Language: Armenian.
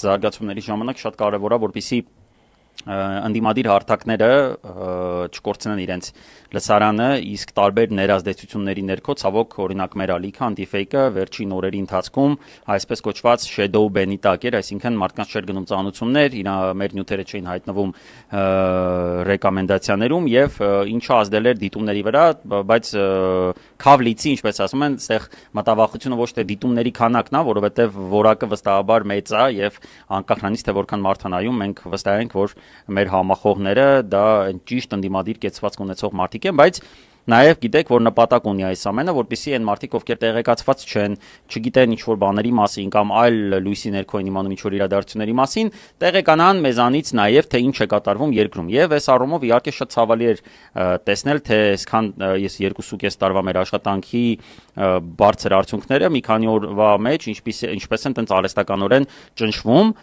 Զարգացումների ժամանակ շատ կարևոր է, որպեսզի ընդդիմադիր հարթակները չկորցնեն իրենց լսարանը, իսկ տարբեր ներազդեցությունների ներքո ցավոք օրինակ մեր ալիքը անտիֆեյկը վերջին օրերի ընթացքում այսպես կոչված shadow ban-ի տակ էր, այսինքն մարդկանց չէր գնում ծանուցումներ, մեր նյութերը չէին հայտնվում ռեկոմենդացիաներում եւ ինչը ազդել էր դիտումների վրա, բայց քավլիցի, ինչպես ասում են, այստեղ մտավախությունը ոչ թե դիտումների քանակն է, որովհետեւ որակը վստահաբար մեծ է եւ անկախ նրանից թե որքան մարդ նայում, մենք վստահ ենք, որ մեր համախոհները դա ճիշտ ընդդիմադիր կեցվածք ունեցող մարդիկ են, բայց նաև գիտեք, որ նպատակ ունի այս ամենը, որպեսզի այն մարդիկ, ովքեր տեղեկացված չեն, չգիտեն ինչ-որ բաների մասին կամ այլ լույսի ներքո են իմանում ինչ-որ իրադարձությունների մասին, տեղեկանան մեզանից նաև թե ինչ է կատարվում երկրում։ Եվ այս առումով իհարկե շատ ցավալի էր տեսնել, թե այսքան ես 2.5 տարվա մեր աշխատանքի բարձր արդյունքները մի քանի օրվա մեջ ինչպես են տենց արհեստականորեն ճնշվում